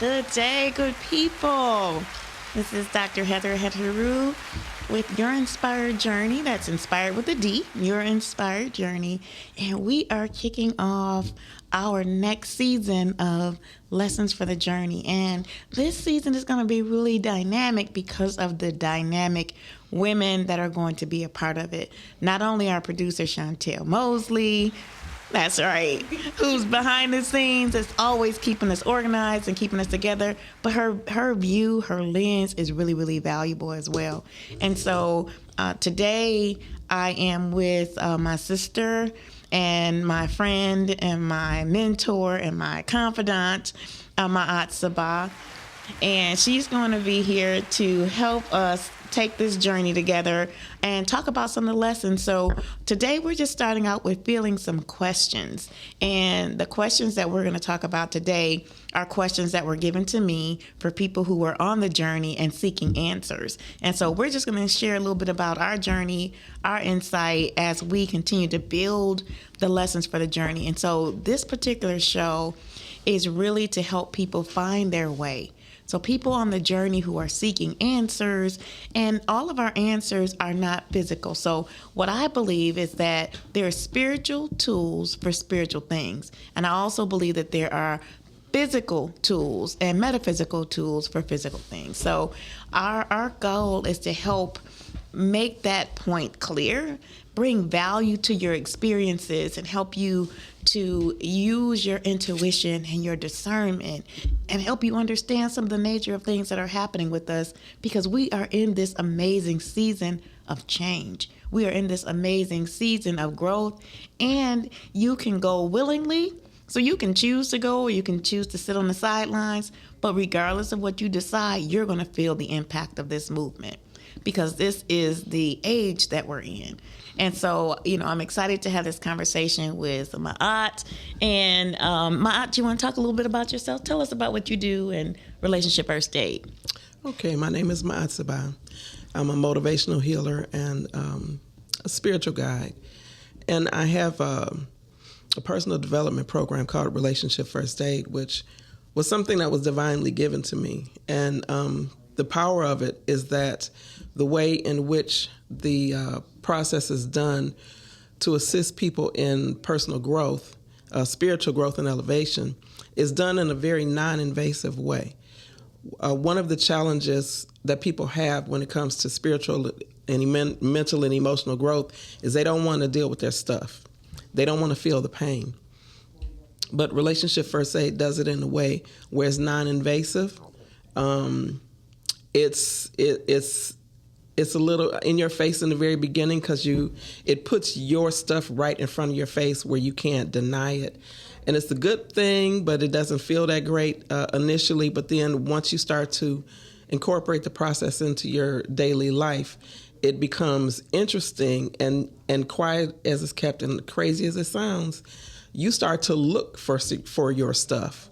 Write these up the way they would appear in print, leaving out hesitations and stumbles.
Good day, good people. This is Dr. Heather Heteru with Your Inspired Journey. That's inspired with a D, Your Inspired Journey. And we are kicking off our next season of Lessons for the Journey. And this season is going to be really dynamic because of the dynamic women that are going to be a part of it. Not only our producer, Chantel Mosley, that's right, who's behind the scenes, is always keeping us organized and keeping us together. But her view, her lens is really, really valuable as well. And so today I am with my sister and my friend and my mentor and my confidant, Ma'at Sabah. And she's going to be here to help us take this journey together and talk about some of the lessons. So today we're just starting out with feeling some questions. And the questions that we're going to talk about today are questions that were given to me for people who were on the journey and seeking answers. And so we're just going to share a little bit about our journey, our insight as we continue to build the lessons for the journey. And so this particular show is really to help people find their way. So people on the journey who are seeking answers, and all of our answers are not physical. So what I believe is that there are spiritual tools for spiritual things. And I also believe that there are physical tools and metaphysical tools for physical things. So our goal is to help make that point clear, bring value to your experiences, and help you to use your intuition and your discernment and help you understand some of the nature of things that are happening with us, because we are in this amazing season of change. We are in this amazing season of growth, and you can go willingly. So you can choose to go or you can choose to sit on the sidelines, but regardless of what you decide, you're going to feel the impact of this movement, because this is the age that we're in. And so, I'm excited to have this conversation with Ma'at. And Ma'at, you want to talk a little bit about yourself? Tell us about what you do in Relationship First Aid. Okay, my name is Ma'at Sabah. I'm a motivational healer and a spiritual guide. And I have a personal development program called Relationship First Aid, which was something that was divinely given to me. And the power of it is that the way in which the process is done to assist people in personal growth, spiritual growth and elevation, is done in a very non-invasive way. One of the challenges that people have when it comes to spiritual and mental and emotional growth is they don't want to deal with their stuff. They don't want to feel the pain. But Relationship First Aid does it in a way where it's non-invasive. It's a little in your face in the very beginning because it puts your stuff right in front of your face where you can't deny it. And it's a good thing, but it doesn't feel that great initially. But then once you start to incorporate the process into your daily life, it becomes interesting and quiet as it's kept and crazy as it sounds. You start to look for your stuff,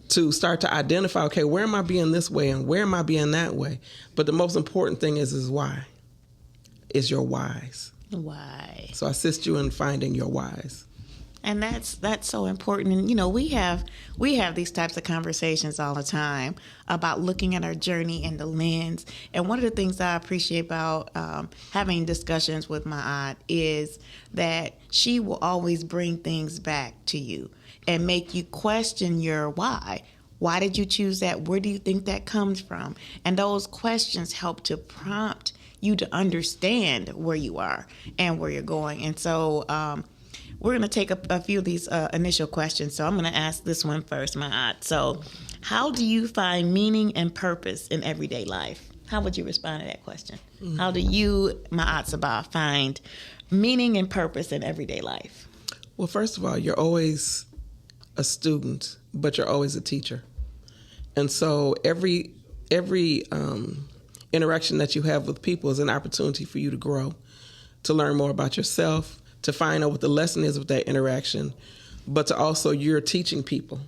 to start to identify, okay, where am I being this way and where am I being that way? But the most important thing is why. Is your whys. Why? So I assist you in finding your whys. And that's so important. And, we have these types of conversations all the time about looking at our journey and the lens. And one of the things I appreciate about having discussions with my aunt is that she will always bring things back to you and make you question your why. Why did you choose that? Where do you think that comes from? And those questions help to prompt you to understand where you are and where you're going. And so we're going to take a few of these initial questions. So I'm going to ask this one first, Ma'at. So how do you find meaning and purpose in everyday life? How would you respond to that question? Mm-hmm. How do you, Ma'at Sabah, find meaning and purpose in everyday life? Well, first of all, you're always a student, but you're always a teacher. And so every interaction that you have with people is an opportunity for you to grow, to learn more about yourself, to find out what the lesson is with that interaction, but to also you're teaching people,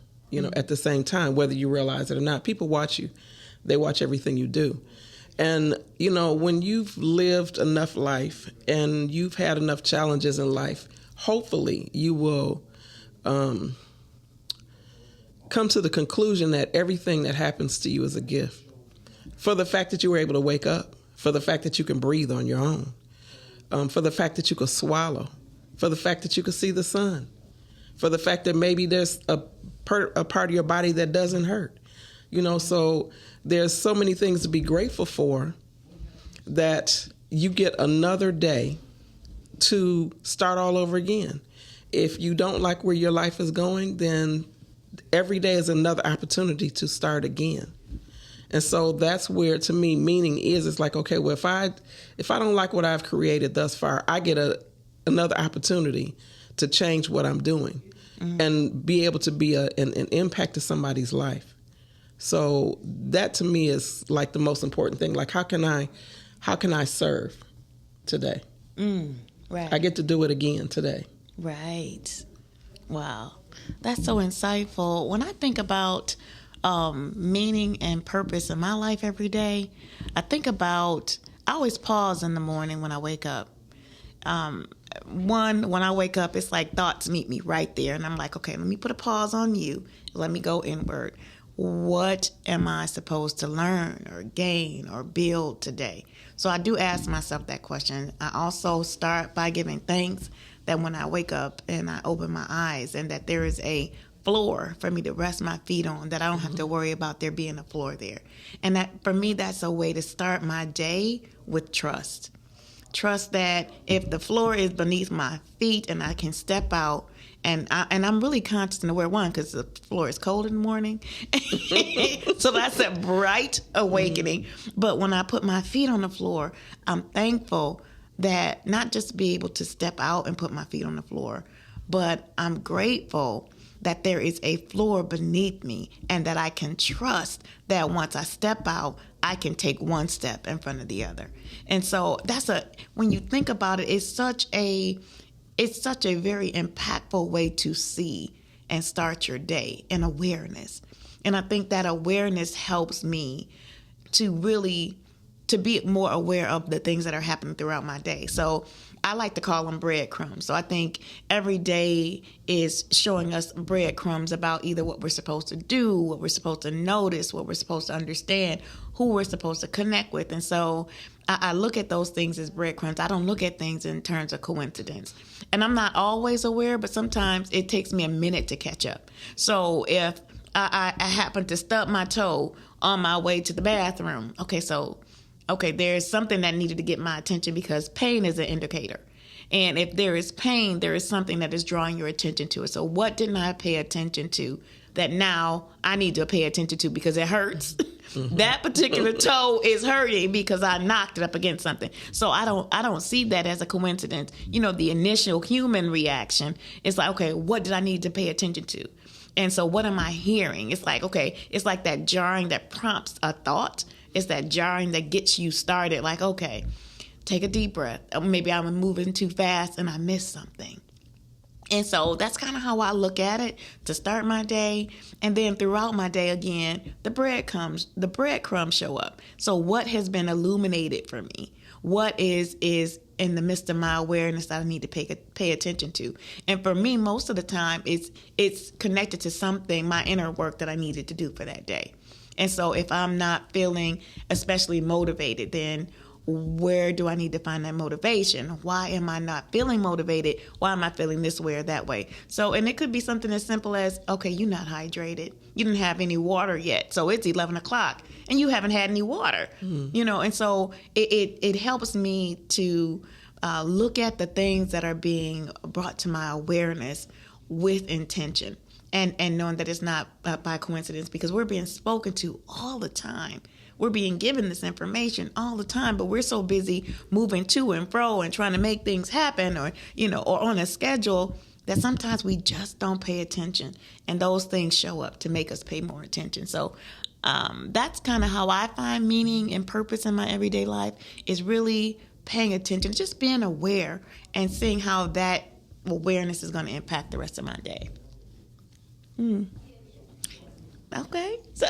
at the same time, whether you realize it or not. People watch you. They watch everything you do. And, when you've lived enough life and you've had enough challenges in life, hopefully you will come to the conclusion that everything that happens to you is a gift. For the fact that you were able to wake up, for the fact that you can breathe on your own, for the fact that you could swallow, for the fact that you could see the sun, for the fact that maybe there's a part of your body that doesn't hurt. So there's so many things to be grateful for, that you get another day to start all over again. If you don't like where your life is going, then every day is another opportunity to start again. And so that's where, to me, meaning is. It's like, okay, well, if I don't like what I've created thus far, I get another opportunity to change what I'm doing and be able to be an impact to somebody's life. So that to me is like the most important thing. Like, how can I serve today? Right. I get to do it again today. Right. Wow. That's so insightful. When I think about meaning and purpose in my life every day, I always pause in the morning when I wake up. When I wake up, it's like thoughts meet me right there. And I'm like, okay, let me put a pause on you. Let me go inward. What am I supposed to learn or gain or build today? So I do ask myself that question. I also start by giving thanks that when I wake up and I open my eyes, and that there is a floor for me to rest my feet on, that I don't have to worry about there being a floor there. And that, for me, that's a way to start my day with trust. Trust that if the floor is beneath my feet and I can step out, and I'm really conscious and aware, one, because the floor is cold in the morning. So that's a bright awakening. But when I put my feet on the floor, I'm thankful that not just be able to step out and put my feet on the floor, but I'm grateful that there is a floor beneath me, and that I can trust that once I step out, I can take one step in front of the other. And so when you think about it, it's such a very impactful way to see and start your day, in awareness. And I think that awareness helps me to be more aware of the things that are happening throughout my day. So I like to call them breadcrumbs. So I think every day is showing us breadcrumbs about either what we're supposed to do, what we're supposed to notice, what we're supposed to understand, who we're supposed to connect with. And so I look at those things as breadcrumbs. I don't look at things in terms of coincidence. And I'm not always aware, but sometimes it takes me a minute to catch up. So if I happen to stub my toe on my way to the bathroom, okay, there's something that needed to get my attention, because pain is an indicator. And if there is pain, there is something that is drawing your attention to it. So what didn't I pay attention to that now I need to pay attention to because it hurts? That particular toe is hurting because I knocked it up against something. So I don't see that as a coincidence. The initial human reaction is like, okay, what did I need to pay attention to? And so what am I hearing? It's like, okay, it's like that jarring that prompts a thought. It's that jarring that gets you started. Like, okay, take a deep breath. Maybe I'm moving too fast and I missed something. And so that's kind of how I look at it to start my day. And then throughout my day, again, the breadcrumbs show up. So what has been illuminated for me? What is in the midst of my awareness that I need to pay attention to? And for me, most of the time, it's connected to something, my inner work that I needed to do for that day. And so if I'm not feeling especially motivated, then where do I need to find that motivation? Why am I not feeling motivated? Why am I feeling this way or that way? So, and it could be something as simple as, okay, you're not hydrated. You didn't have any water yet. So it's 11 o'clock and you haven't had any water, and so it helps me to look at the things that are being brought to my awareness with intention. And knowing that it's not by coincidence, because we're being spoken to all the time. We're being given this information all the time, but we're so busy moving to and fro and trying to make things happen, or on a schedule, that sometimes we just don't pay attention. And those things show up to make us pay more attention. So that's kind of how I find meaning and purpose in my everyday life, is really paying attention, just being aware and seeing how that awareness is going to impact the rest of my day. Okay. So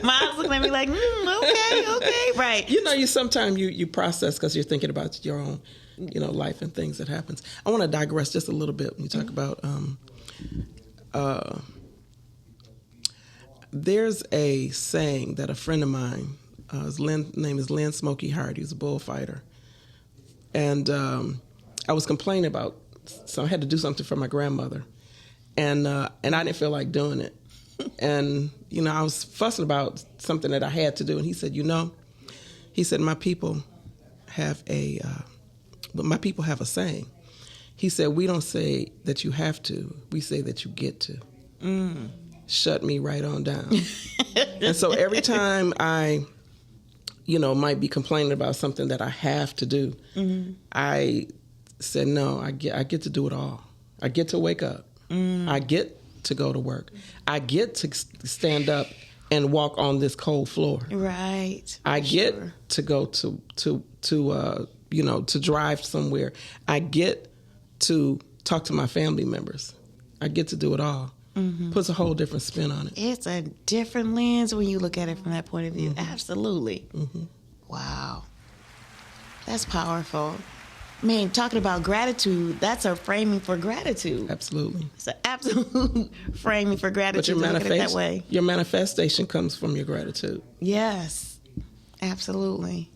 Miles looking at me like, okay, right. You sometimes you process because you're thinking about your own, life and things that happens. I want to digress just a little bit when you talk about there's a saying that a friend of mine, his name is Lynn Smokey Hart. He was a bullfighter. And I was complaining about, so I had to do something for my grandmother. And I didn't feel like doing it. And, I was fussing about something that I had to do. And he said, my people have a saying. He said, we don't say that you have to. We say that you get to. Shut me right on down. And so every time I, might be complaining about something that I have to do, I said, no, I get to do it all. I get to wake up. I get to go to work. I get to stand up and walk on this cold floor. Right. I get to go to drive somewhere. I get to talk to my family members. I get to do it all. Puts a whole different spin on it. It's a different lens when you look at it from that point of view. Absolutely. Wow. That's powerful. I mean, talking about gratitude, that's a framing for gratitude. Absolutely. It's an absolute framing for gratitude. But look at it that way. Your manifestation comes from your gratitude. Yes, absolutely.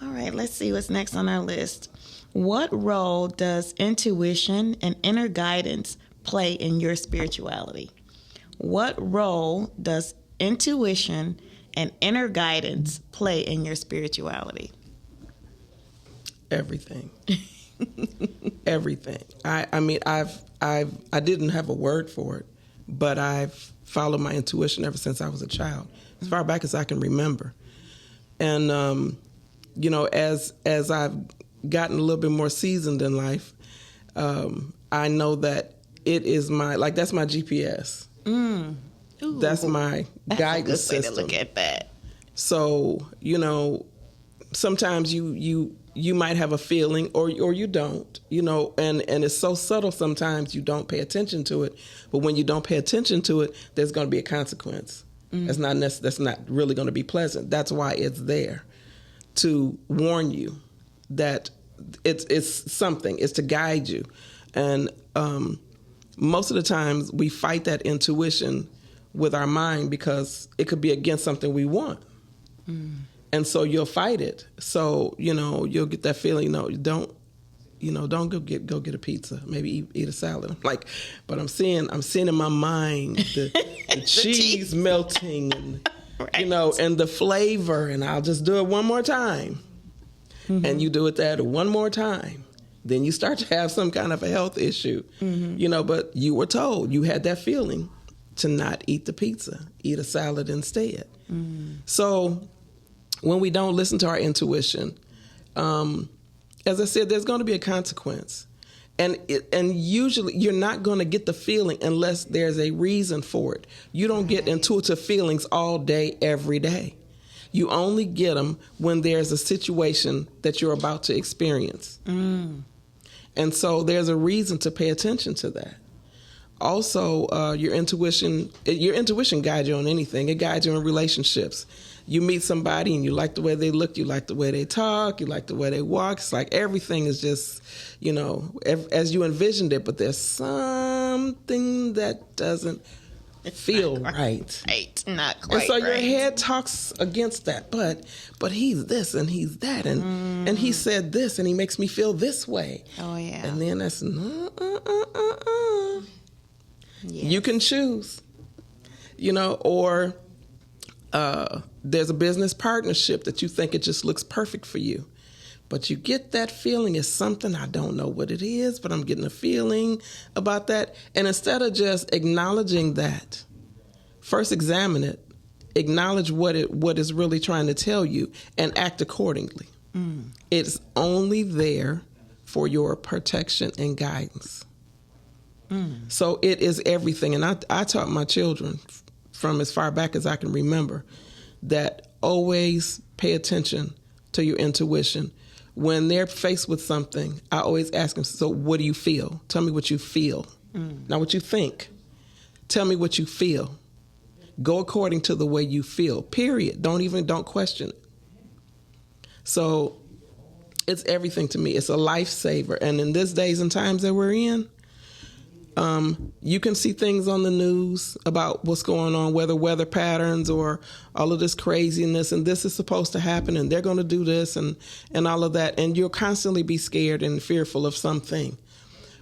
All right, let's see what's next on our list. What role does intuition and inner guidance play in your spirituality? What role does intuition and inner guidance play in your spirituality? Everything. Everything. I didn't have a word for it, but I've followed my intuition ever since I was a child, as far back as I can remember. And as I've gotten a little bit more seasoned in life, I know that it is that's my GPS. Ooh, that's my guidance system. That's a good way to look at that. So, sometimes you might have a feeling or you don't, and it's so subtle sometimes you don't pay attention to it. But when you don't pay attention to it, there's going to be a consequence. That's not really going to be pleasant. That's why it's there, to warn you that it's something. It's to guide you. And most of the times we fight that intuition with our mind because it could be against something we want. And so you'll fight it. So, you'll get that feeling, don't go get a pizza, maybe eat a salad. But I'm seeing in my mind the cheese melting and, right. And the flavor, and I'll just do it one more time. And you do it that one more time. Then you start to have some kind of a health issue, but you were told, you had that feeling to not eat the pizza, eat a salad instead. So when we don't listen to our intuition, as I said, there's going to be a consequence. And usually you're not going to get the feeling unless there's a reason for it. You don't get intuitive feelings all day, every day. You only get them when there's a situation that you're about to experience. And so there's a reason to pay attention to that. Also, your intuition guides you on anything. It guides you in relationships. You meet somebody and you like the way they look, you like the way they talk, you like the way they walk. It's like everything is just, as you envisioned it, but there's something that doesn't feel right. Right, not quite. And so your right. head talks against that. But he's this and he's that and he said this and he makes me feel this way. Oh yeah. And then that's Yes. You can choose, or there's a business partnership that you think it just looks perfect for you. But you get that feeling, it's something, I don't know what it is, but I'm getting a feeling about that. And instead of just acknowledging that, first examine it, acknowledge what is really trying to tell you, and act accordingly. It's only there for your protection and guidance. So it is everything. And I taught my children from as far back as I can remember that always pay attention to your intuition. When they're faced with something, I always ask them, so what do you feel? Tell me what you feel. Not what you think. Tell me what you feel. Go according to the way you feel, period. Don't question it. So it's everything to me. It's a lifesaver. And in these days and times that we're in, You can see things on the news about what's going on, whether weather patterns or all of this craziness, and this is supposed to happen, and they're going to do this, and all of that, and you'll constantly be scared and fearful of something.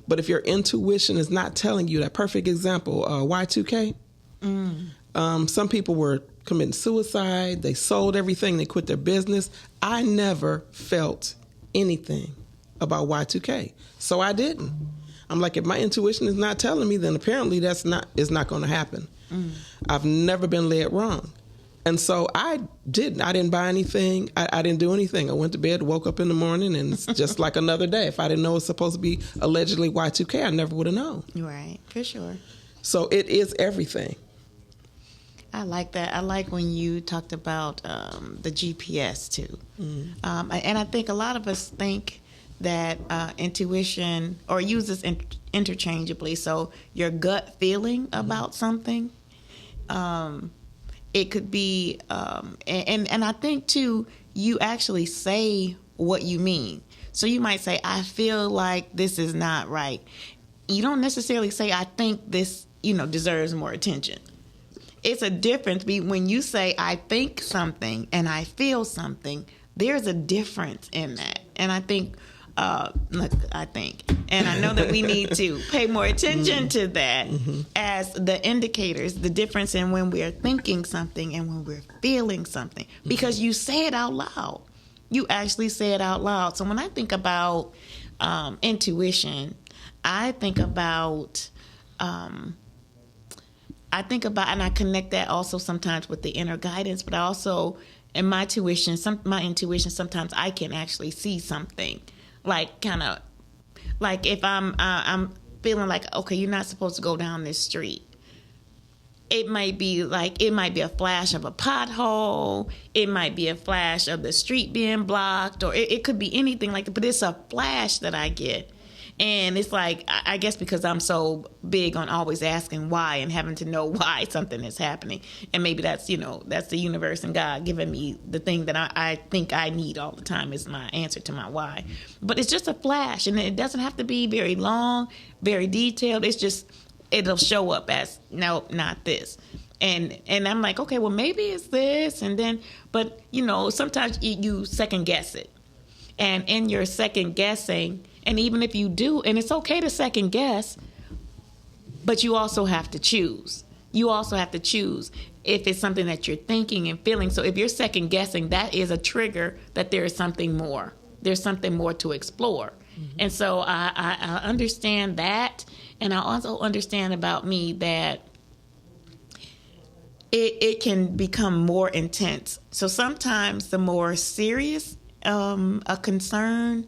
But if your intuition is not telling you that, perfect example, Y2K, some people were committing suicide, they sold everything, they quit their business. I never felt anything about Y2K, so I didn't. I'm like, if my intuition is not telling me, then apparently it's not going to happen. I've never been led wrong. And so I didn't buy anything. I didn't do anything. I went to bed, woke up in the morning, and it's just like another day. If I didn't know it's supposed to be allegedly Y2K, I never would have known. Right, for sure. So it is everything. I like that. I like when you talked about the GPS too. And I think a lot of us think that intuition, or use this interchangeably. So your gut feeling about something, it could be, and I think too, you actually say what you mean. So you might say, I feel like this is not right. You don't necessarily say, I think this, deserves more attention. It's a difference when you say, I think something and I feel something. There's a difference in that. And I think, and I know that we need to pay more attention to that as the indicators, the difference in when we're thinking something and when we're feeling something, because you say it out loud. You actually say it out loud. So when I think about intuition, I think about, and I connect that also sometimes with the inner guidance, but I also, in my intuition, sometimes I can actually see something. Like kind of like if I'm feeling like, okay, you're not supposed to go down this street. It might be a flash of a pothole. It might be a flash of the street being blocked, or it could be anything like that. But it's a flash that I get. And it's like, I guess because I'm so big on always asking why and having to know why something is happening. And maybe that's the universe and God giving me the thing that I think I need all the time is my answer to my why. But it's just a flash, and it doesn't have to be very long, very detailed. It's just, it'll show up as, no, not this. And I'm like, okay, well, maybe it's this. And then, but, sometimes you second guess it. And in your second guessing, and even if you do, and it's okay to second guess, but you also have to choose. You also have to choose if it's something that you're thinking and feeling. So if you're second guessing, that is a trigger that there is something more. There's something more to explore. And so I understand that. And I also understand about me that it can become more intense. So sometimes the more serious a concern,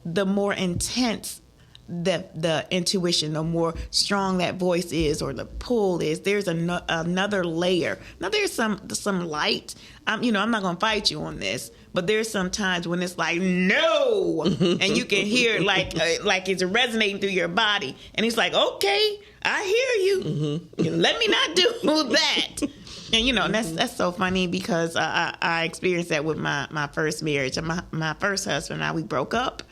the more intense the intuition, the more strong that voice is or the pull is. There's another layer. Now there's some light. I'm not going to fight you on this, but there's some times when it's like, no, and you can hear it like it's resonating through your body. And he's like, okay, I hear you. Let me not do that. And that's so funny because I experienced that with my first marriage. My first husband and I, we broke up.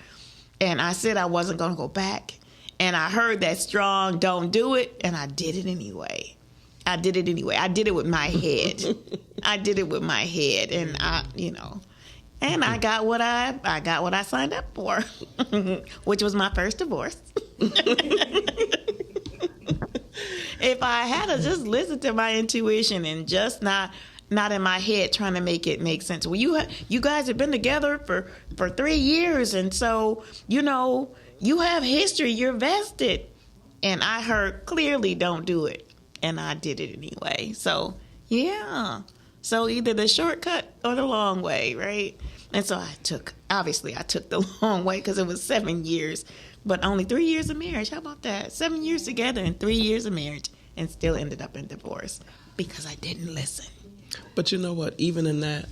And I said I wasn't going to go back. And I heard that strong, don't do it. And I did it anyway. I did it with my head. And and I got what I signed up for, which was my first divorce. If I had to just listen to my intuition and just not in my head trying to make it make sense. Well, you guys have been together for 3 years, and so, you have history, you're vested. And I heard clearly don't do it. And I did it anyway. So, yeah. So either the shortcut or the long way, right? And so I took the long way because it was 7 years, but only 3 years of marriage. How about that? 7 years together and 3 years of marriage, and still ended up in divorce because I didn't listen. But you know what? Even in that,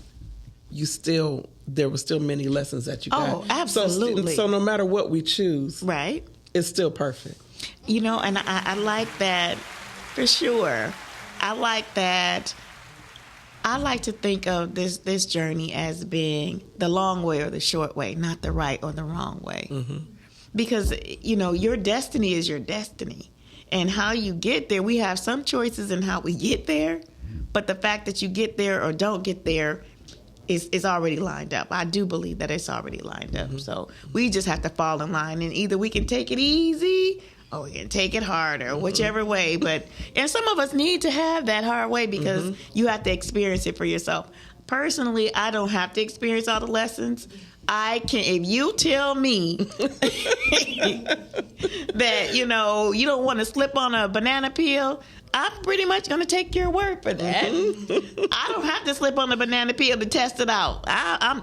there were still many lessons that you got. Oh, absolutely. So no matter what we choose, right, it's still perfect. And I like that for sure. I like that. I like to think of this journey as being the long way or the short way, not the right or the wrong way. Because, your destiny is your destiny. And how you get there, we have some choices in how we get there, but the fact that you get there or don't get there is already lined up. I do believe that it's already lined up. So we just have to fall in line, and either we can take it easy or we can take it harder, whichever way. And some of us need to have that hard way because you have to experience it for yourself. Personally, I don't have to experience all the lessons. I can, if you tell me that, you don't want to slip on a banana peel, I'm pretty much going to take your word for that. I don't have to slip on a banana peel to test it out.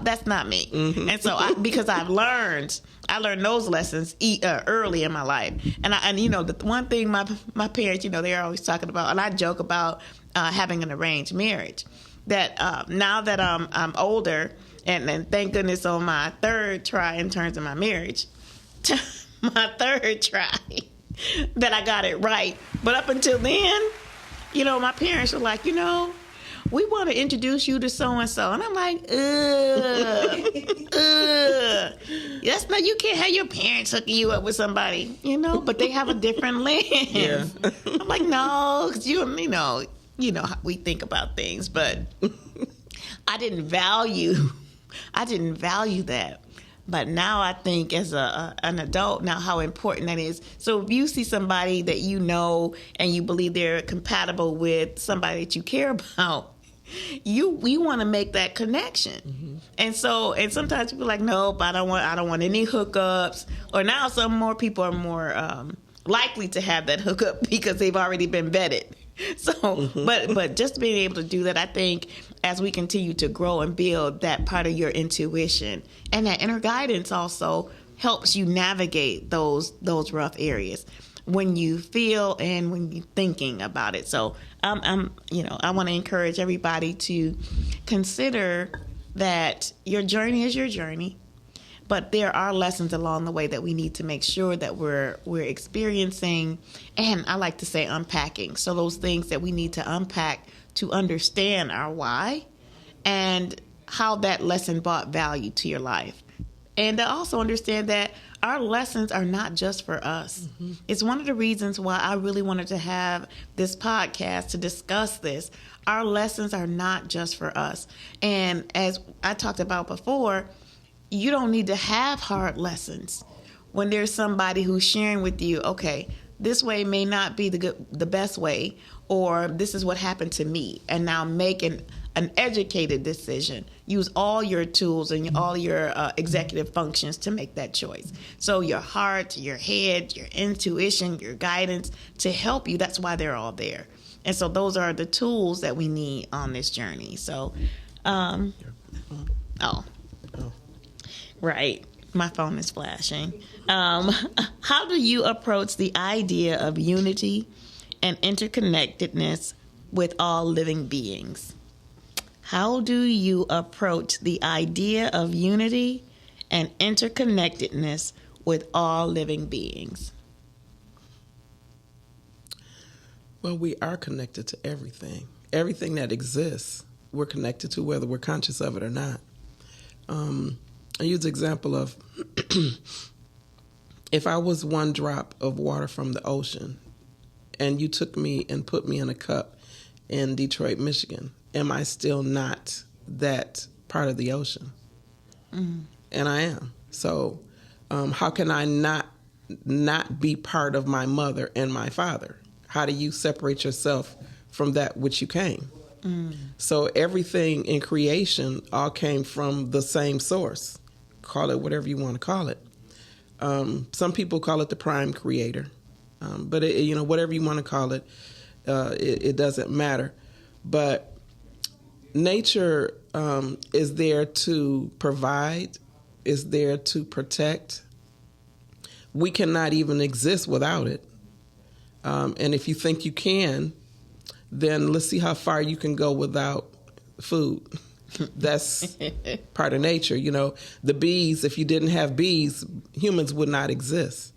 That's not me. And so because I learned those lessons early in my life. And the one thing my parents, they're always talking about, and I joke about having an arranged marriage, that now that I'm older, and thank goodness on my third try in terms of my marriage, that I got it right. But up until then, my parents were like, we want to introduce you to so-and-so. And I'm like, that's not, you can't have your parents hooking you up with somebody, but they have a different lens. Yeah. I'm like, no, because you know how we think about things, but I didn't value that. But now I think as an adult now how important that is. So if you see somebody that and you believe they're compatible with somebody that you care about, we want to make that connection. And sometimes people are like, nope, I don't want any hookups. Or now some more people are more likely to have that hookup because they've already been vetted. So, but just being able to do that, I think, as we continue to grow and build that part of your intuition and that inner guidance also helps you navigate those rough areas when you feel and when you're thinking about it. So, I want to encourage everybody to consider that your journey is your journey. But there are lessons along the way that we need to make sure that we're experiencing, and I like to say unpacking. So those things that we need to unpack to understand our why and how that lesson brought value to your life. And to also understand that our lessons are not just for us. It's one of the reasons why I really wanted to have this podcast to discuss this. Our lessons are not just for us. And as I talked about before, you don't need to have hard lessons when there's somebody who's sharing with you, okay, this way may not be the best way, or this is what happened to me. And now make an educated decision. Use all your tools and all your executive functions to make that choice. So your heart, your head, your intuition, your guidance to help you, that's why they're all there. And so those are the tools that we need on this journey. So, right. My phone is flashing. How do you approach the idea of unity and interconnectedness with all living beings? How do you approach the idea of unity and interconnectedness with all living beings? Well, we are connected to everything. Everything that exists, we're connected to, whether we're conscious of it or not. I use the example of if I was one drop of water from the ocean and you took me and put me in a cup in Detroit, Michigan, am I still not that part of the ocean? And I am. So how can I not be part of my mother and my father? How do you separate yourself from that which you came? So everything in creation all came from the same source. Call it whatever you want to call it. Some people call it the prime creator, but whatever you want to call it, it doesn't matter. But nature is there to provide, is there to protect. We cannot even exist without it. And if you think you can, then let's see how far you can go without food. That's part of nature. The bees, if you didn't have bees, humans would not exist.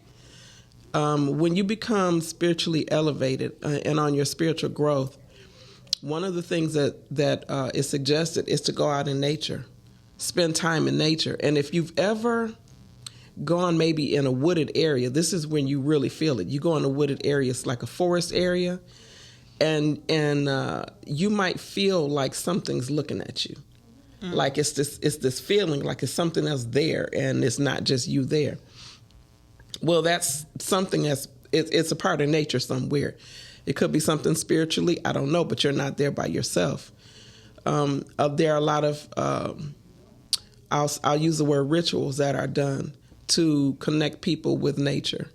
When you become spiritually elevated and on your spiritual growth, one of the things that is suggested is to go out in nature, spend time in nature. And if you've ever gone maybe in a wooded area, this is when you really feel it. You go in a wooded area, it's like a forest area, and you might feel like something's looking at you. Like it's this feeling like it's something else there, and it's not just you there. Well, that's something it's a part of nature somewhere. It could be something spiritually, I don't know, but you're not there by yourself. There are a lot of I'll use the word rituals that are done to connect people with nature.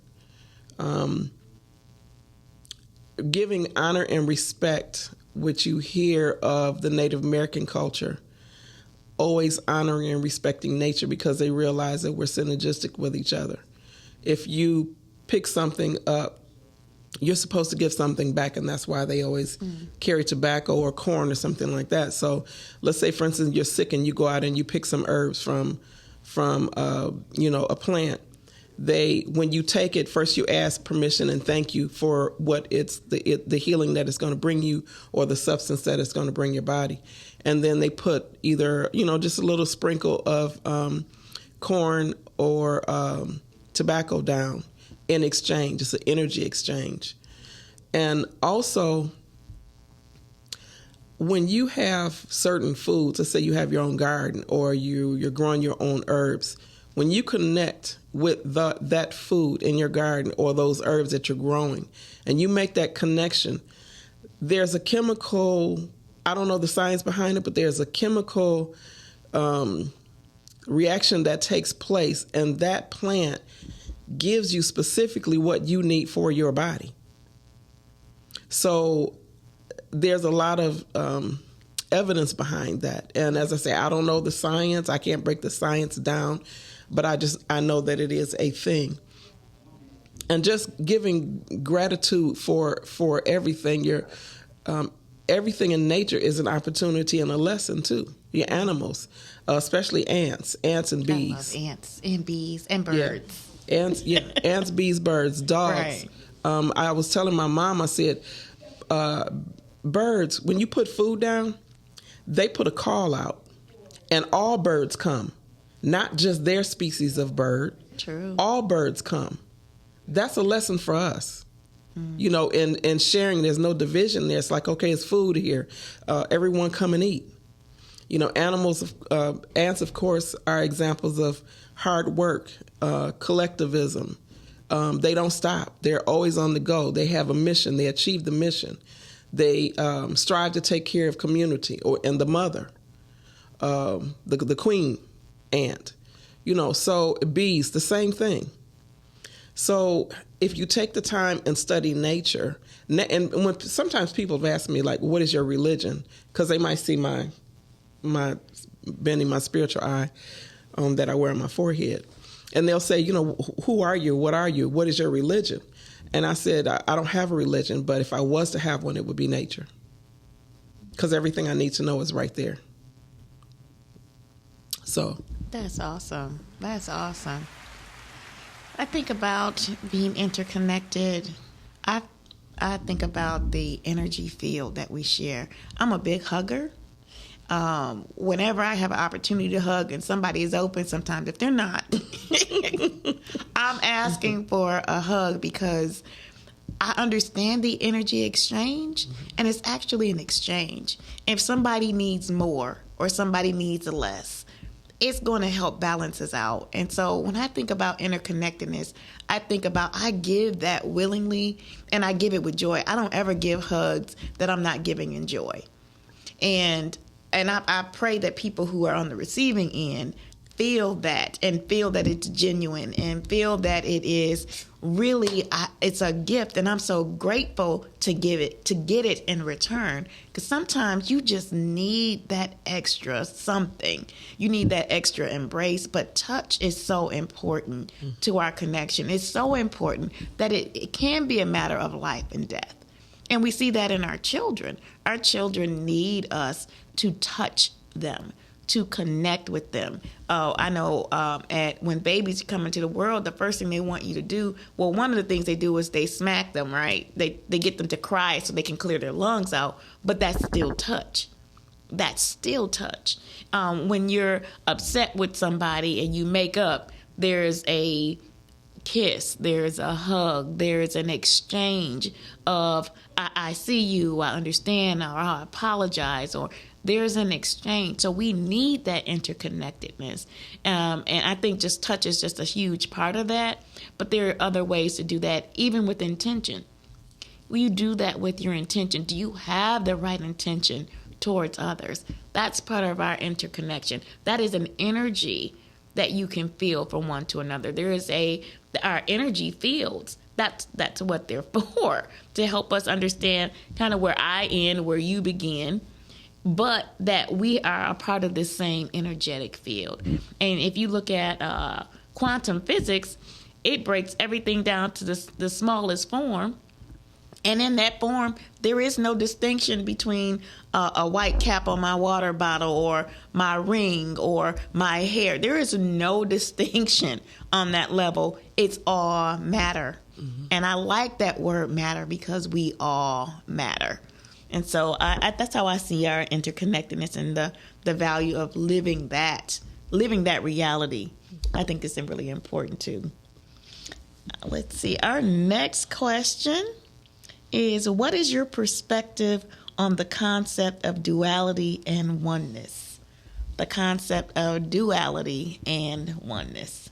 Giving honor and respect, which you hear of the Native American culture, always honoring and respecting nature because they realize that we're synergistic with each other. If you pick something up, you're supposed to give something back, and that's why they always carry tobacco or corn or something like that. So let's say, for instance, you're sick and you go out and you pick some herbs from a plant. When you take it, first you ask permission and thank you for what the healing that it's going to bring you or the substance that it's going to bring your body. And then they put either, just a little sprinkle of corn or tobacco down in exchange. It's an energy exchange. And also, when you have certain foods, let's say you have your own garden or you're growing your own herbs, when you connect with that food in your garden or those herbs that you're growing, and you make that connection, there's a chemical, I don't know the science behind it, but there's a chemical reaction that takes place, and that plant gives you specifically what you need for your body. So there's a lot of evidence behind that. And as I say, I don't know the science. I can't break the science down, but I know that it is a thing. And just giving gratitude for everything. Everything in nature is an opportunity and a lesson too. Your animals, especially ants and bees. I love ants and bees and birds. Yeah. Ants, bees, birds, dogs. Right. I was telling my mom, I said, birds, when you put food down, they put a call out, and all birds come, not just their species of bird. True. All birds come. That's a lesson for us. In sharing, there's no division there. It's like, okay, it's food here. Everyone come and eat. Animals, ants, of course, are examples of hard work, collectivism. They don't stop. They're always on the go. They have a mission. They achieve the mission. They strive to take care of community and the mother, the queen ant. So bees, the same thing. So if you take the time and study nature, and when sometimes people have asked me, like, what is your religion? Because they might see my bending my spiritual eye that I wear on my forehead. And they'll say, who are you? What are you? What is your religion? And I said, I don't have a religion, but if I was to have one, it would be nature. Because everything I need to know is right there. So. That's awesome. That's awesome. I think about being interconnected. I think about the energy field that we share. I'm a big hugger. Whenever I have an opportunity to hug and somebody is open, sometimes if they're not, I'm asking for a hug because I understand the energy exchange, and it's actually an exchange. If somebody needs more or somebody needs less, it's going to help balance us out. And so when I think about interconnectedness, I think about I give that willingly and I give it with joy. I don't ever give hugs that I'm not giving in joy. And I pray that people who are on the receiving end feel that and feel that it's genuine and feel that it is really, it's a gift. And I'm so grateful to get it in return. Because sometimes you just need that extra something. You need that extra embrace. But touch is so important to our connection. It's so important that it can be a matter of life and death. And we see that in our children. Our children need us to touch them, to connect with them. I know when babies come into the world, the first thing they want you to do, well, one of the things they do is they smack them, right? They get them to cry so they can clear their lungs out, but that's still touch. That's still touch. When you're upset with somebody and you make up, there's a kiss, there's a hug, there's an exchange of I see you, I understand, or I apologize, or there's an exchange. So we need that interconnectedness. And I think just touch is just a huge part of that. But there are other ways to do that, even with intention. Will you do that with your intention? Do you have the right intention towards others? That's part of our interconnection. That is an energy that you can feel from one to another. There is our energy fields. That's what they're for, to help us understand kind of where I end, where you begin, but that we are a part of this same energetic field. And if you look at quantum physics, it breaks everything down to the smallest form. And in that form, there is no distinction between a white cap on my water bottle or my ring or my hair. There is no distinction on that level. It's all matter. Mm-hmm. And I like that word matter because we all matter. And so that's how I see our interconnectedness and the value of living that reality. I think it's really important too. Let's see. Our next question is, what is your perspective on the concept of duality and oneness? The concept of duality and oneness.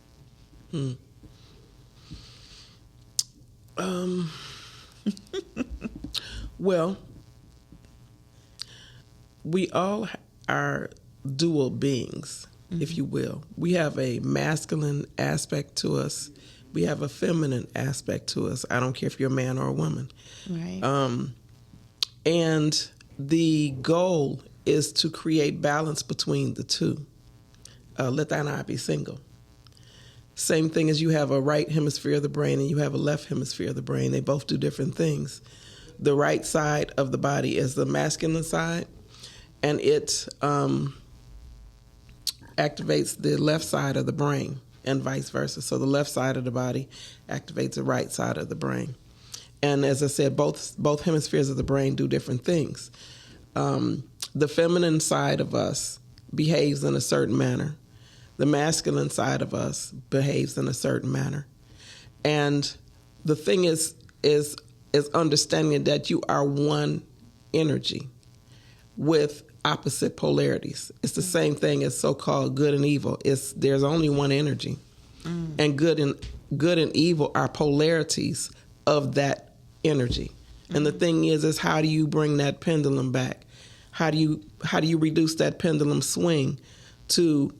Well, we all are dual beings, if you will. We have a masculine aspect to us. We have a feminine aspect to us. I don't care if you're a man or a woman. Right. And the goal is to create balance between the two. Let thine eye be single. Same thing as you have a right hemisphere of the brain and you have a left hemisphere of the brain. They both do different things. The right side of the body is the masculine side, and it activates the left side of the brain, and vice versa. So the left side of the body activates the right side of the brain. And as I said, both hemispheres of the brain do different things. The feminine side of us behaves in a certain manner. The masculine side of us behaves in a certain manner. And the thing is understanding that you are one energy with opposite polarities. It's the same thing as so-called good and evil. There's only one energy. And good and evil are polarities of that energy. And the thing is how do you bring that pendulum back? How do you reduce that pendulum swing to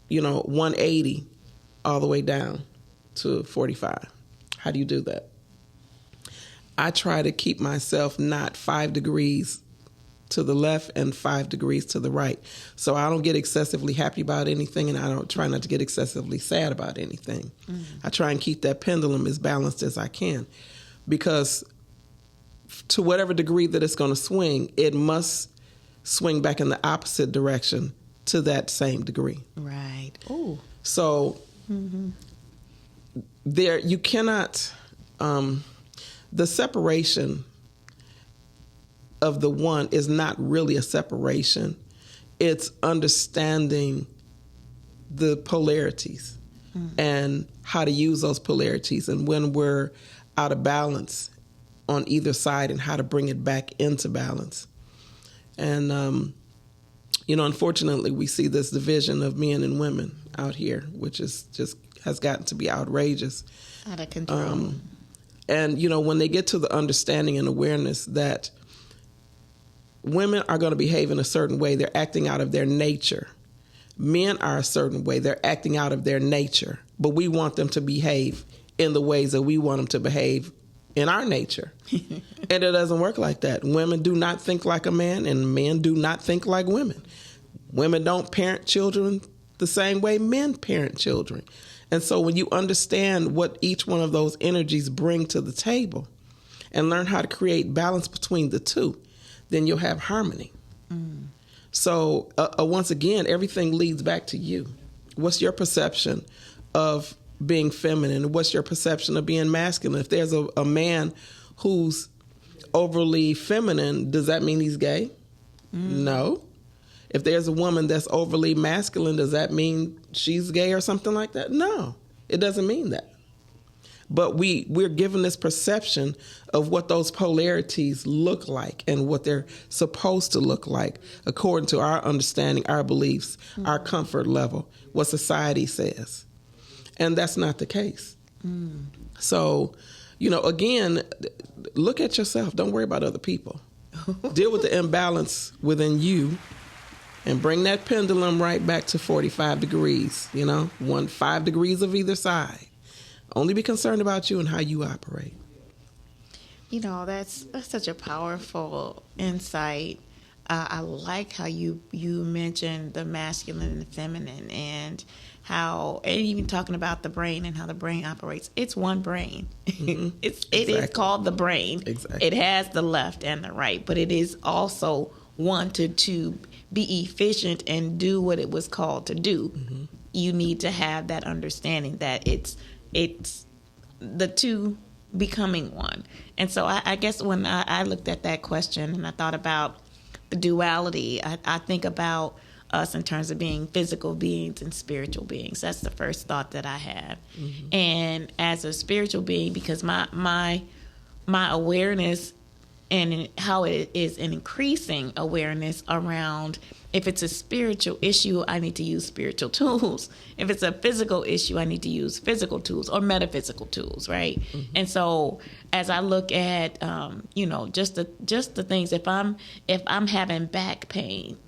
180 all the way down to 45? How do you do that? I try to keep myself not 5 degrees to the left and 5 degrees to the right. So I don't get excessively happy about anything, and I don't try not to get excessively sad about anything. I try and keep that pendulum as balanced as I can, because to whatever degree that it's going to swing, it must swing back in the opposite direction to that same degree. Right. Ooh. So there, you cannot, the separation of the one is not really a separation. It's understanding the polarities and how to use those polarities, and when we're out of balance on either side, and how to bring it back into balance. And, unfortunately, we see this division of men and women out here, which is just has gotten to be outrageous. Out of control. And, when they get to the understanding and awareness that women are going to behave in a certain way, they're acting out of their nature. Men are a certain way, they're acting out of their nature. But we want them to behave in the ways that we want them to behave in our nature. And it doesn't work like that. Women do not think like a man, and men do not think like women. Women don't parent children the same way men parent children. And so when you understand what each one of those energies bring to the table and learn how to create balance between the two, then you'll have harmony. So once again, everything leads back to you. What's your perception of being feminine? What's your perception of being masculine? If there's a man who's overly feminine, does that mean he's gay? No. If there's a woman that's overly masculine, does that mean she's gay or something like that? No. It doesn't mean that. But we're given this perception of what those polarities look like and what they're supposed to look like according to our understanding, our beliefs, our comfort level, what society says. And that's not the case. So, again, look at yourself. Don't worry about other people. Deal with the imbalance within you and bring that pendulum right back to 45 degrees, 5 degrees of either side. Only be concerned about you and how you operate. That's such a powerful insight. I like how you mentioned the masculine and the feminine, and even talking about the brain and how the brain operates. It's one brain. Mm-hmm. It is called the brain. Exactly. It has the left and the right, but it is also wanted to be efficient and do what it was called to do. Mm-hmm. You need to have that understanding that it's the two becoming one. And so I guess when I looked at that question and I thought about the duality, I think about us in terms of being physical beings and spiritual beings. That's the first thought that I have. Mm-hmm. And as a spiritual being, because my awareness and how it is an increasing awareness around, if it's a spiritual issue, I need to use spiritual tools. If it's a physical issue, I need to use physical tools or metaphysical tools, right? Mm-hmm. And so as I look at, just the things, if I'm having back pain,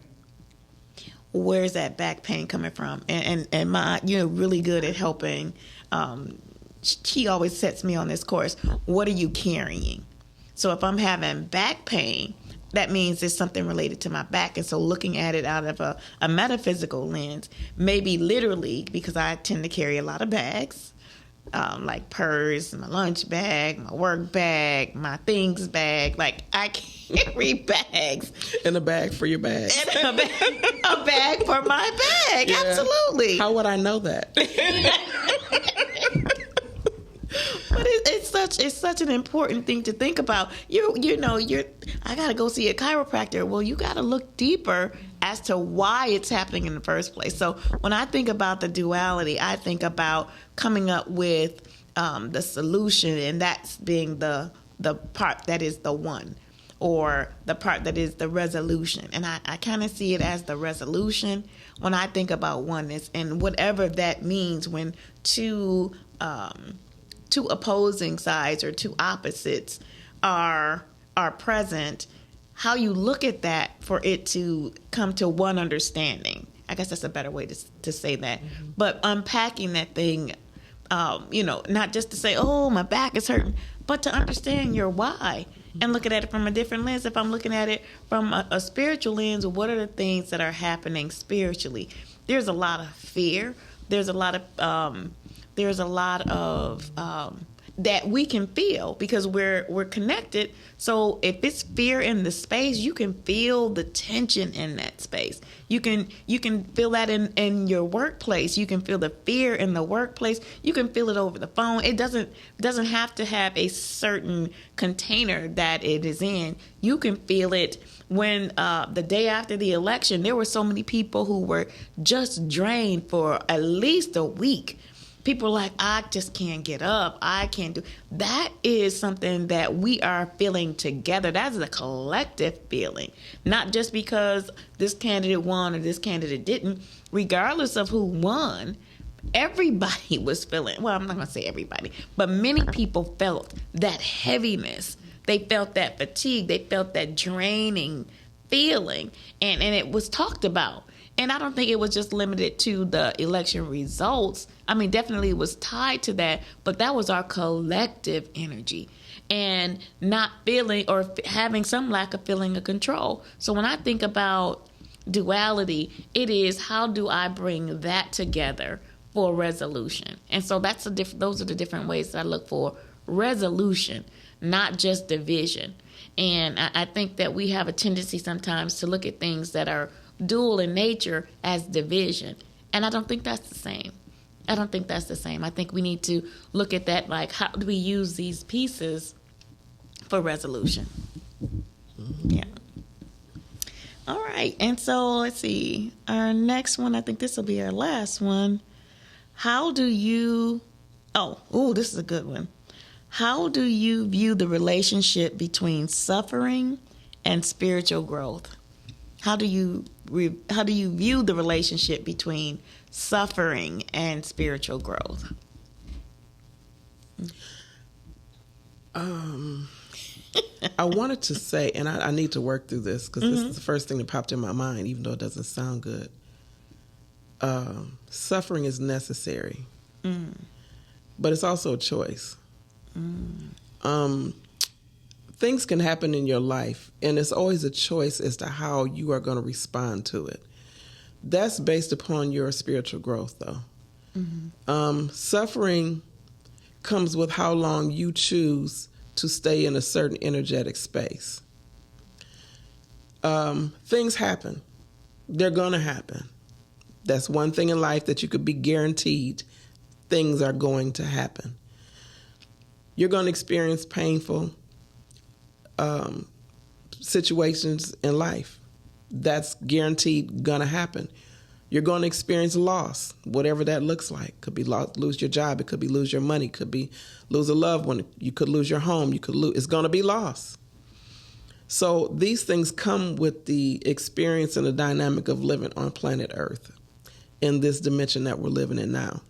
where's that back pain coming from? And my, really good at helping. She always sets me on this course. What are you carrying? So if I'm having back pain, that means there's something related to my back. And so looking at it out of a metaphysical lens, maybe literally, because I tend to carry a lot of bags, like purse, my lunch bag, my work bag, my things bag. Like I carry bags. And a bag for your bag. And a bag for my bag. Yeah. Absolutely. How would I know that? But it's such an important thing to think about. I gotta go see a chiropractor. Well, you gotta look deeper as to why it's happening in the first place. So when I think about the duality, I think about coming up with the solution, and that's being the part that is the one, or the part that is the resolution. And I kind of see it as the resolution when I think about oneness, and whatever that means when two opposing sides or two opposites are present, how you look at that for it to come to one understanding. I guess that's a better way to say that. Mm-hmm. But unpacking that thing, not just to say, oh, my back is hurting, but to understand your why and looking at it from a different lens. If I'm looking at it from a spiritual lens, what are the things that are happening spiritually? There's a lot of fear. There's a lot of that we can feel because we're connected. So if it's fear in the space, you can feel the tension in that space. You can feel that in your workplace. You can feel the fear in the workplace. You can feel it over the phone. It doesn't have to have a certain container that it is in. You can feel it when the day after the election, there were so many people who were just drained for at least a week. People are like, I just can't get up. I can't do. That is something that we are feeling together. That's a collective feeling, not just because this candidate won or this candidate didn't. Regardless of who won, everybody was feeling, well, I'm not going to say everybody, but many people felt that heaviness. They felt that fatigue. They felt that draining feeling, and it was talked about. And I don't think it was just limited to the election results. I mean, definitely it was tied to that, but that was our collective energy and not feeling or having some lack of feeling of control. So when I think about duality, it is how do I bring that together for resolution? And so those are the different ways that I look for resolution, not just division. And I think that we have a tendency sometimes to look at things that are dual in nature as division. And I don't think that's the same. I think we need to look at that like, how do we use these pieces for resolution? Yeah. All right. And so let's see. Our next one, I think this will be our last one. How do you, this is a good one. How do you view the relationship between suffering and spiritual growth? How do you view the relationship between suffering and spiritual growth? I wanted to say, and I need to work through this because this is the first thing that popped in my mind, even though it doesn't sound good. Suffering is necessary, but it's also a choice. Things can happen in your life, and it's always a choice as to how you are going to respond to it. That's based upon your spiritual growth, though. Suffering comes with how long you choose to stay in a certain energetic space. Things happen. They're going to happen. That's one thing in life that you could be guaranteed. Things are going to happen. You're going to experience painful situations in life. That's guaranteed going to happen. You're going to experience loss, whatever that looks like. Could be lose your job. It could be lose your money. Could be lose a loved one. You could lose your home. You could lose. It's going to be loss. So these things come with the experience and the dynamic of living on planet Earth in this dimension that we're living in now.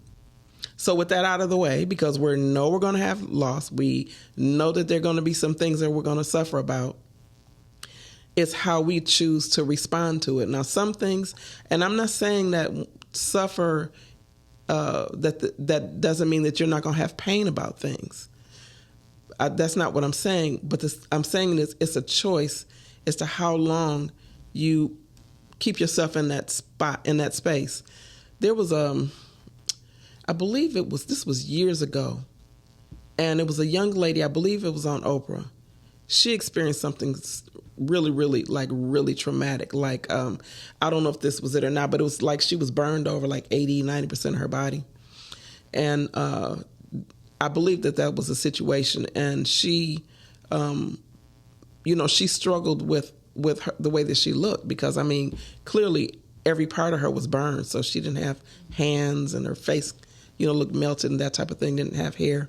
So with that out of the way, because we know we're going to have loss, we know that there are going to be some things that we're going to suffer about, it's how we choose to respond to it. Now, some things, and I'm not saying that suffer, that doesn't mean that you're not going to have pain about things. That's not what I'm saying, but I'm saying it's a choice as to how long you keep yourself in that spot, in that space. There was I believe this was years ago, and it was a young lady, I believe it was on Oprah. She experienced something really, really, really traumatic. I don't know if this was it or not, but it was like she was burned over 80, 90% of her body. And I believe that was a situation, and she, she struggled with the way that she looked, because, clearly every part of her was burned, so she didn't have hands, and her face, looked melted and that type of thing, didn't have hair.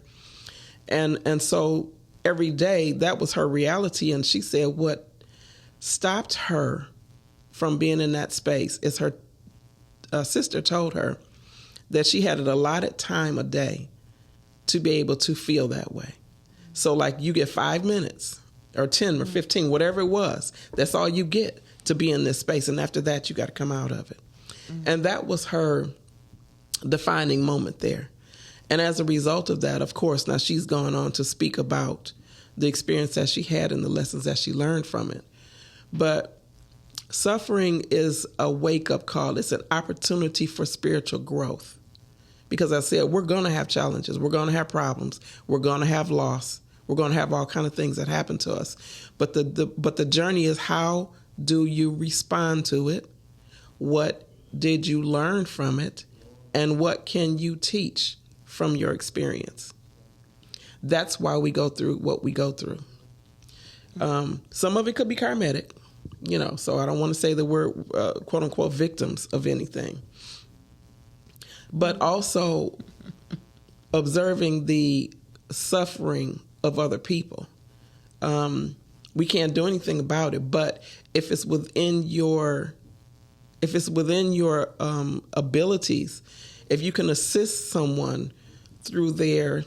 And so every day, that was her reality, and she said what stopped her from being in that space is her sister told her that she had an allotted time a day to be able to feel that way. So you get 5 minutes or 10 or 15, whatever it was, that's all you get to be in this space. And after that, you got to come out of it. And that was her defining moment there. And as a result of that, of course, now she's gone on to speak about the experience that she had and the lessons that she learned from it. But suffering is a wake-up call. It's an opportunity for spiritual growth. Because I said, we're going to have challenges. We're going to have problems. We're going to have loss. We're going to have all kinds of things that happen to us. But the journey is, how do you respond to it? What did you learn from it? And what can you teach from your experience? That's why we go through what we go through. Some of it could be karmatic, so I don't want to say that we're quote unquote victims of anything. But also observing the suffering of other people. We can't do anything about it, but if it's within your abilities, if you can assist someone through their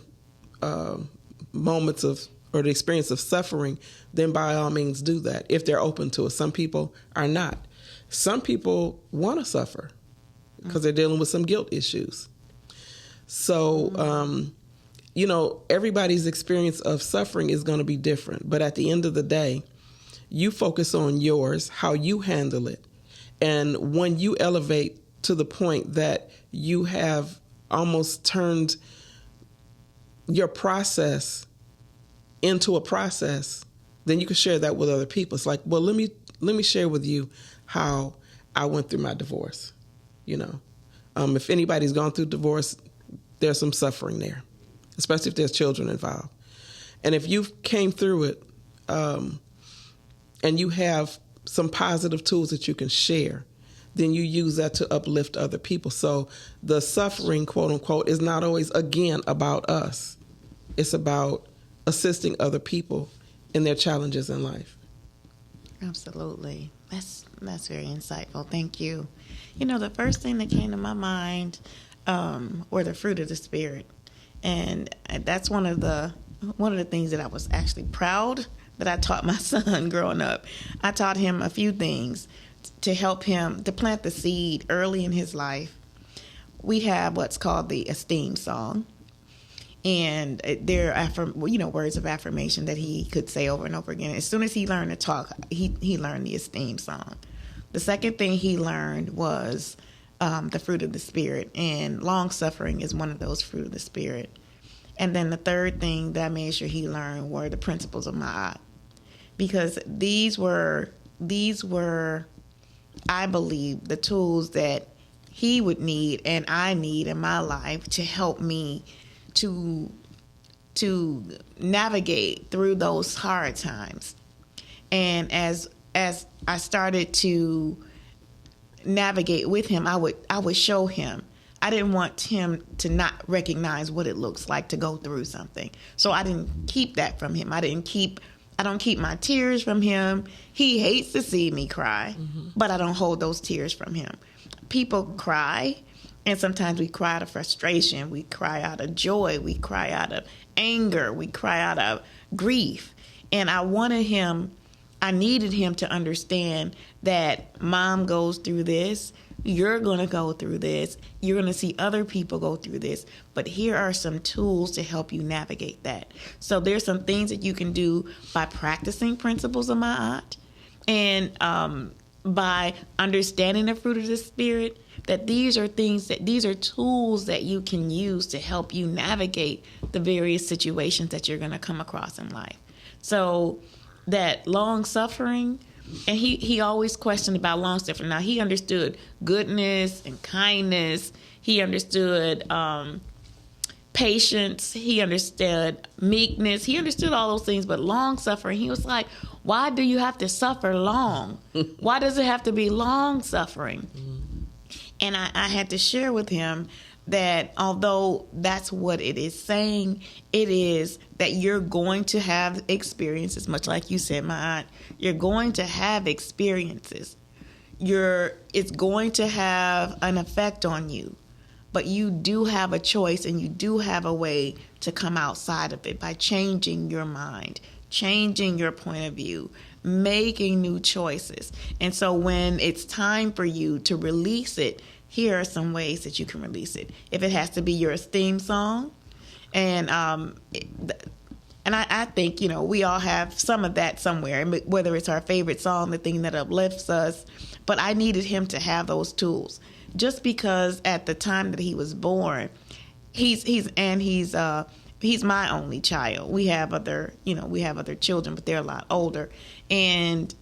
moments of, or the experience of suffering, then by all means do that, if they're open to it. Some people are not. Some people want to suffer because they're dealing with some guilt issues. So, everybody's experience of suffering is going to be different. But at the end of the day, you focus on yours, how you handle it. And when you elevate to the point that you have almost turned your process into a process, then you can share that with other people. It's like, well, let me share with you how I went through my divorce. If anybody's gone through divorce, there's some suffering there, especially if there's children involved. And if you came through it, and you have some positive tools that you can share, then you use that to uplift other people. So the suffering, quote unquote, is not always, again, about us. It's about assisting other people in their challenges in life. Absolutely. That's very insightful. Thank you. You know, the first thing that came to my mind were the fruit of the Spirit. And that's one of the things that I was actually proud that I taught my son growing up. I taught him a few things to help him to plant the seed early in his life. We have what's called the esteem song. And there are, words of affirmation that he could say over and over again. As soon as he learned to talk, he learned the esteem song. The second thing he learned was the fruit of the Spirit, and long suffering is one of those fruit of the Spirit. And then the third thing that I made sure he learned were the principles of Ma'at, because these were, I believe, the tools that he would need and I need in my life to help me to navigate through those hard times. And as I started to navigate with him, I would show him. I didn't want him to not recognize what it looks like to go through something. So I didn't keep that from him. I don't keep my tears from him. He hates to see me cry, but I don't hold those tears from him. People cry, and sometimes we cry out of frustration. We cry out of joy. We cry out of anger. We cry out of grief. And I needed him to understand that Mom goes through this. You're going to go through this. You're going to see other people go through this. But here are some tools to help you navigate that. So there's some things that you can do by practicing principles of Ma'at, and by understanding the fruit of the Spirit, that these are tools that you can use to help you navigate the various situations that you're going to come across in life. So that long suffering, and he always questioned about long suffering. Now, he understood goodness and kindness. He understood patience. He understood meekness. He understood all those things, but long suffering, he was like, why do you have to suffer long? Why does it have to be long suffering? And I had to share with him that although that's what it is saying, it is that you're going to have experiences, much like you said, my aunt. You're going to have experiences. It's going to have an effect on you. But you do have a choice, and you do have a way to come outside of it by changing your mind, changing your point of view, making new choices. And so when it's time for you to release it, here are some ways that you can release it. If it has to be your esteem song, and I think, we all have some of that somewhere, whether it's our favorite song, the thing that uplifts us. But I needed him to have those tools, just because at the time that he was born, he's my only child. We have other children, but they're a lot older. And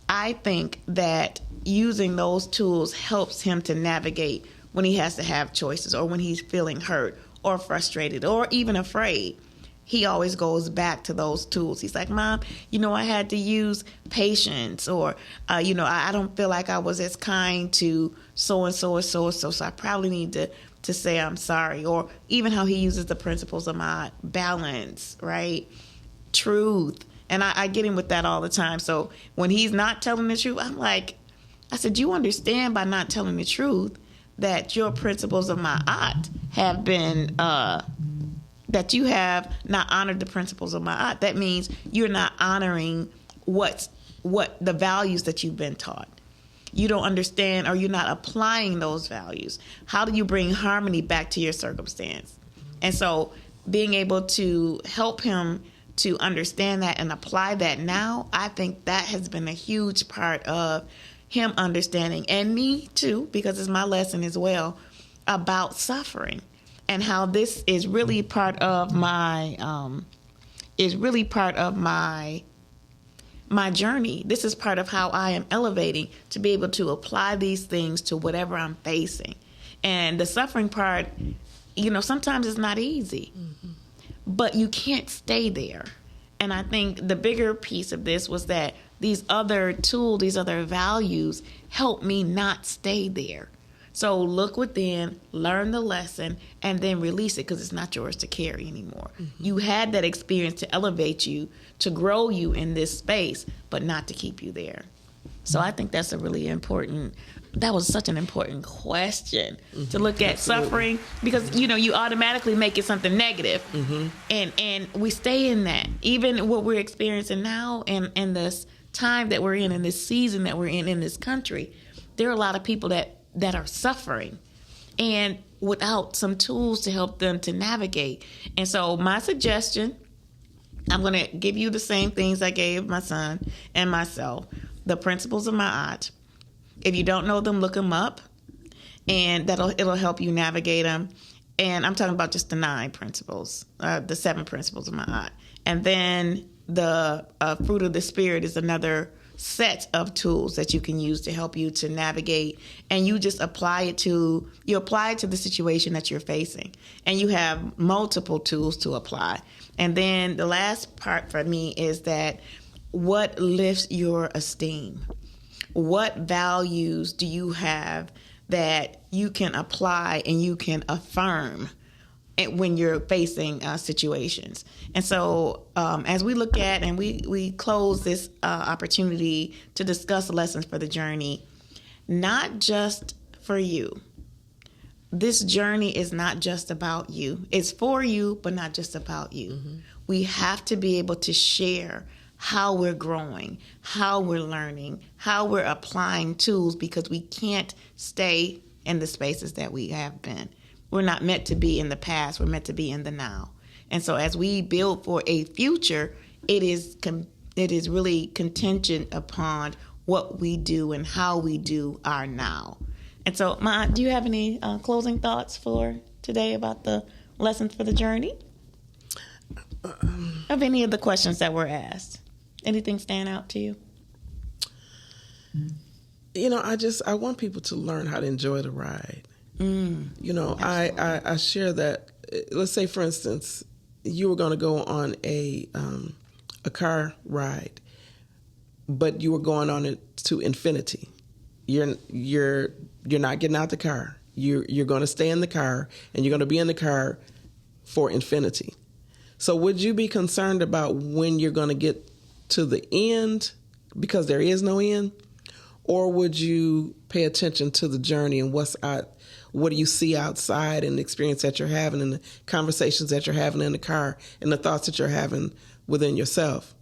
I think that using those tools helps him to navigate when he has to have choices, or when he's feeling hurt or frustrated or even afraid. He always goes back to those tools. He's like, Mom, I had to use patience, or, I don't feel like I was as kind to so-and-so or so-and-so, so I probably need to say I'm sorry. Or even how he uses the principles of my balance, right? Truth. And I get him with that all the time. So when he's not telling the truth, I said, you understand by not telling the truth that your principles of Ma'at have been, that you have not honored the principles of Ma'at. That means you're not honoring what the values that you've been taught. You don't understand, or you're not applying those values. How do you bring harmony back to your circumstance? And so being able to help him to understand that and apply that now, I think that has been a huge part of him understanding, and me too, because it's my lesson as well, about suffering, and how this is really part of my my journey. This is part of how I am elevating to be able to apply these things to whatever I'm facing. And the suffering part, sometimes it's not easy, but you can't stay there. And I think the bigger piece of this was that these other tools, these other values help me not stay there. So look within, learn the lesson, and then release it because it's not yours to carry anymore. Mm-hmm. You had that experience to elevate you, to grow you in this space, but not to keep you there. So I think that's a really important, that was such an important question to look at suffering, because, you automatically make it something negative. And we stay in that. Even what we're experiencing now in this time that we're in this season that we're in this country, there are a lot of people that are suffering and without some tools to help them to navigate. And so my suggestion, I'm going to give you the same things I gave my son and myself, the principles of Ma'at. If you don't know them, look them up, and it'll help you navigate them. And I'm talking about just the 9 principles, the 7 principles of Ma'at. And then the fruit of the Spirit is another set of tools that you can use to help you to navigate, and you just apply it to the situation that you're facing, and you have multiple tools to apply. And then the last part for me is that what lifts your esteem? What values do you have that you can apply and you can affirm when you're facing situations? And so as we look at and we close this opportunity to discuss lessons for the journey, not just for you. This journey is not just about you. It's for you, but not just about you. Mm-hmm. We have to be able to share how we're growing, how we're learning, how we're applying tools, because we can't stay in the spaces that we have been. We're not meant to be in the past. We're meant to be in the now. And so as we build for a future, it is really contingent upon what we do and how we do our now. And so, Ma, do you have any closing thoughts for today about the lessons for the journey? Of any of the questions that were asked? Anything stand out to you? I want people to learn how to enjoy the ride. I share that. Let's say, for instance, you were going to go on a car ride, but you were going on it to infinity. You're not getting out the car. You're going to stay in the car, and you're going to be in the car for infinity. So would you be concerned about when you're going to get to the end, because there is no end? Or would you pay attention to the journey and what do you see outside, and the experience that you're having, and the conversations that you're having in the car, and the thoughts that you're having within yourself?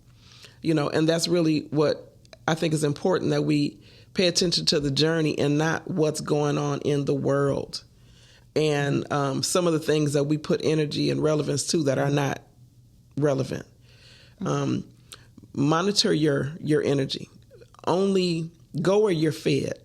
And that's really what I think is important, that we pay attention to the journey and not what's going on in the world. And some of the things that we put energy and relevance to that are not relevant. Monitor your energy. Only go where you're fed,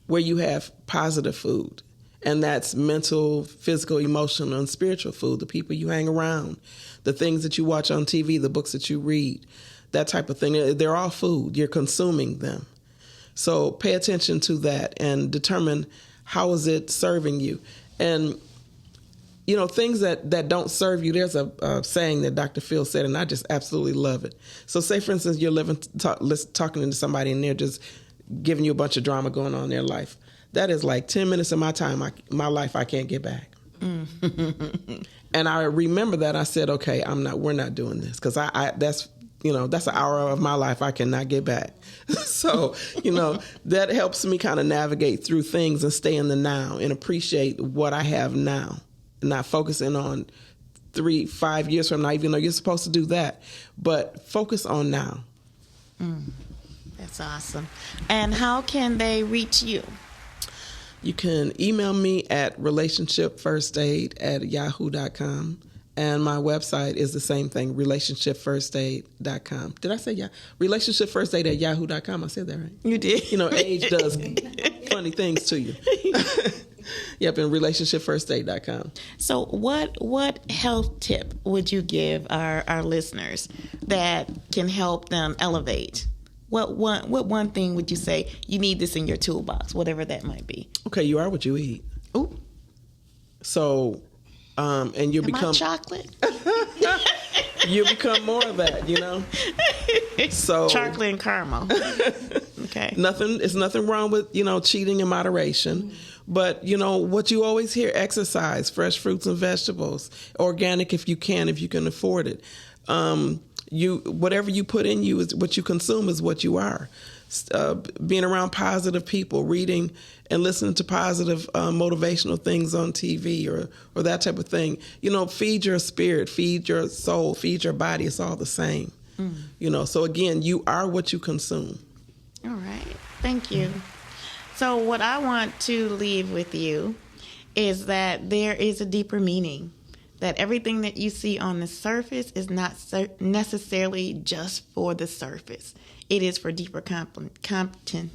where you have positive food. And that's mental, physical, emotional, and spiritual food. The people you hang around, the things that you watch on TV, the books that you read, that type of thing. They're all food. You're consuming them. So pay attention to that and determine how is it serving you. And, things that don't serve you, there's a saying that Dr. Phil said, and I just absolutely love it. So say, for instance, you're talking to somebody, and they're just giving you a bunch of drama going on in their life. That is like 10 minutes of my time, my life I can't get back. And I remember that. I said, okay, we're not doing this, because that's an hour of my life I cannot get back. So, that helps me kind of navigate through things and stay in the now and appreciate what I have now, not focusing on 3-5 years from now, even though you're supposed to do that, but focus on now. That's awesome. And how can they reach you? You can email me at relationshipfirstaid@yahoo.com. And my website is the same thing, relationshipfirstaid.com. Did I say relationshipfirstaid@yahoo.com? I said that right? You did. Age does funny things to you. Yep, and relationshipfirstaid.com. So what health tip would you give our listeners that can help them elevate? What one thing would you say, you need this in your toolbox, whatever that might be? Okay, you are what you eat. Ooh. So... and you become chocolate. you become more of that, you know? So chocolate and caramel. Okay. It's nothing wrong with, cheating in moderation. But, what you always hear, exercise, fresh fruits and vegetables, organic if you can afford it. Whatever you put in you is what you consume is what you are. Being around positive people, reading and listening to positive motivational things on TV or that type of thing. Feed your spirit, feed your soul, feed your body. It's all the same. So again, you are what you consume. All right. Thank you. So what I want to leave with you is that there is a deeper meaning, that everything that you see on the surface is not necessarily just for the surface. It is for deeper contemplation.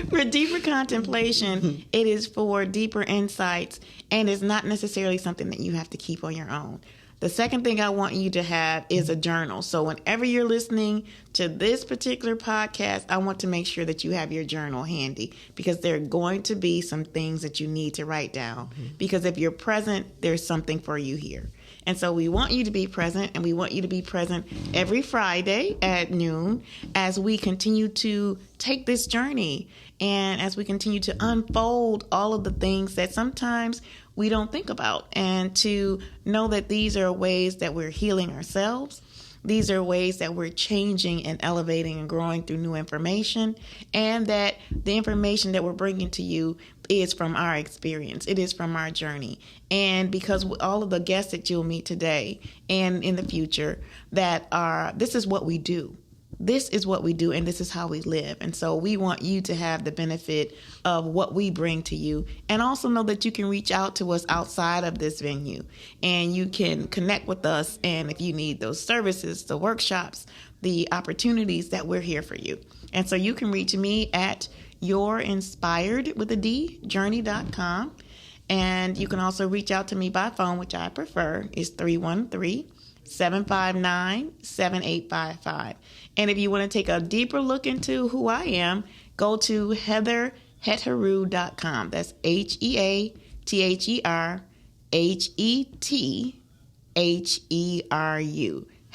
For deeper contemplation, it is for deeper insights, and it's not necessarily something that you have to keep on your own. The second thing I want you to have is a journal. So whenever you're listening to this particular podcast, I want to make sure that you have your journal handy, because there are going to be some things that you need to write down. Because if you're present, there's something for you here. And so we want you to be present, and we want you to be present every Friday at noon as we continue to take this journey and as we continue to unfold all of the things that sometimes we don't think about, and to know that these are ways that we're healing ourselves. These are ways that we're changing and elevating and growing through new information, and that the information that we're bringing to you is from our experience. It is from our journey. And because all of the guests that you'll meet today and in the future this is what we do. This is what we do, and this is how we live. And so we want you to have the benefit of what we bring to you, and also know that you can reach out to us outside of this venue, and you can connect with us. And if you need those services, the workshops, the opportunities, that we're here for you. And so you can reach me at yourinspiredjourney.com. And you can also reach out to me by phone, which I prefer, is 313-759-7855. And if you want to take a deeper look into who I am, go to heatherheteru.com. That's HeatherHeteru.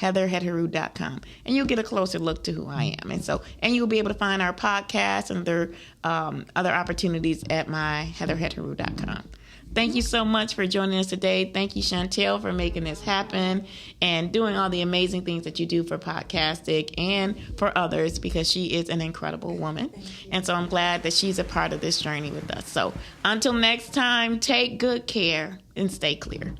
heatherheteru.com, and you'll get a closer look to who I am. And you'll be able to find our podcast and other opportunities at my heatherheteru.com. Thank you so much for joining us today. Thank you, Chantel, for making this happen and doing all the amazing things that you do for Podcastic and for others, because she is an incredible woman. And so I'm glad that she's a part of this journey with us. So until next time, take good care and stay clear.